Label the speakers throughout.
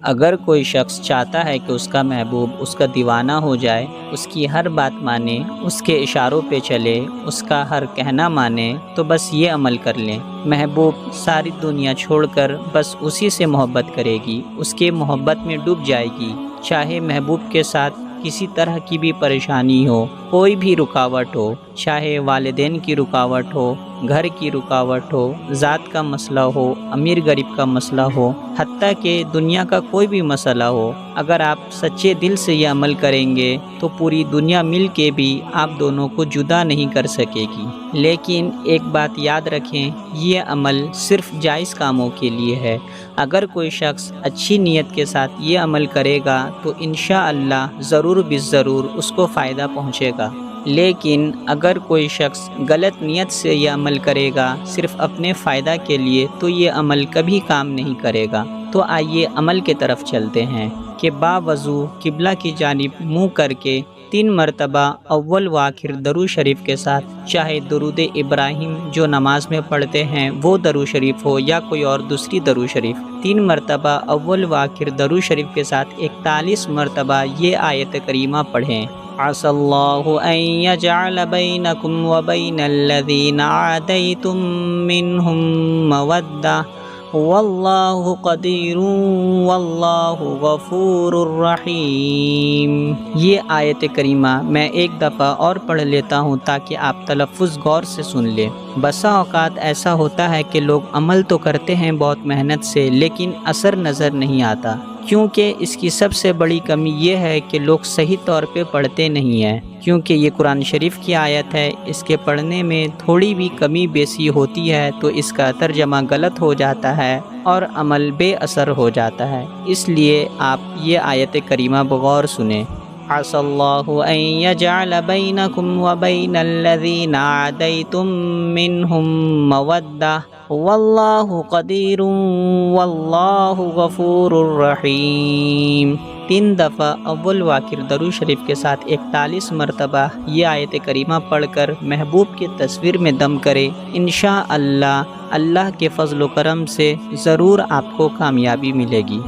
Speaker 1: اگر کوئی شخص چاہتا ہے کہ اس کا محبوب اس کا دیوانہ ہو جائے، اس کی ہر بات مانے، اس کے اشاروں پہ چلے، اس کا ہر کہنا مانے، تو بس یہ عمل کر لیں۔ محبوب ساری دنیا چھوڑ کر بس اسی سے محبت کرے گی، اس کے محبت میں ڈوب جائے گی، چاہے محبوب کے ساتھ کسی طرح کی بھی پریشانی ہو، کوئی بھی رکاوٹ ہو، چاہے والدین کی رکاوٹ ہو، گھر کی رکاوٹ ہو، ذات کا مسئلہ ہو، امیر غریب کا مسئلہ ہو، حتیٰ کہ دنیا کا کوئی بھی مسئلہ ہو۔ اگر آپ سچے دل سے یہ عمل کریں گے تو پوری دنیا مل کے بھی آپ دونوں کو جدا نہیں کر سکے گی۔ لیکن ایک بات یاد رکھیں، یہ عمل صرف جائز کاموں کے لیے ہے۔ اگر کوئی شخص اچھی نیت کے ساتھ یہ عمل کرے گا تو انشاءاللہ ضرور بالضرور اس کو فائدہ پہنچے گا۔ لیکن اگر کوئی شخص غلط نیت سے یہ عمل کرے گا صرف اپنے فائدہ کے لیے تو یہ عمل کبھی کام نہیں کرے گا۔ تو آئیے عمل کے طرف چلتے ہیں کہ باوضو قبلہ کی جانب منہ کر کے 3 مرتبہ اول و آخر درود شریف کے ساتھ، چاہے درود ابراہیم جو نماز میں پڑھتے ہیں وہ درود شریف ہو یا کوئی اور دوسری درود شریف، 3 مرتبہ اول و آخر درود شریف کے ساتھ 41 مرتبہ یہ آیت کریمہ پڑھیں۔ عسى الله أن يجعل بينكم وبين الذين عاديتم منهم مودة والله قدير والله غفور رحيم۔ یہ آیت کریمہ میں ایک دفعہ اور پڑھ لیتا ہوں تاکہ آپ تلفظ غور سے سن لیں۔ بسا اوقات ایسا ہوتا ہے کہ لوگ عمل تو کرتے ہیں بہت محنت سے لیکن اثر نظر نہیں آتا، کیونکہ اس کی سب سے بڑی کمی یہ ہے کہ لوگ صحیح طور پہ پڑھتے نہیں ہیں، کیونکہ یہ قرآن شریف کی آیت ہے، اس کے پڑھنے میں تھوڑی بھی کمی بیسی ہوتی ہے تو اس کا ترجمہ غلط ہو جاتا ہے اور عمل بے اثر ہو جاتا ہے۔ اس لیے آپ یہ آیت کریمہ بغور سنیں۔ عسى الله أن يجعل بينكم وبين الذين عاديتم منهم مودة والله قدير والله غفور رحيم۔ 3 دفعہ اول و آخر درود شریف کے ساتھ 41 مرتبہ یہ آیت کریمہ پڑھ کر محبوب کی تصویر میں دم کرے، انشاءاللہ اللہ کے فضل و کرم سے ضرور آپ کو کامیابی ملے گی۔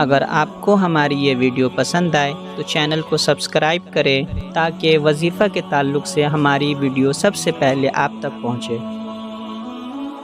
Speaker 1: اگر آپ کو ہماری یہ ویڈیو پسند آئے تو چینل کو سبسکرائب کریں تاکہ وظیفہ کے تعلق سے ہماری ویڈیو سب سے پہلے آپ تک پہنچے۔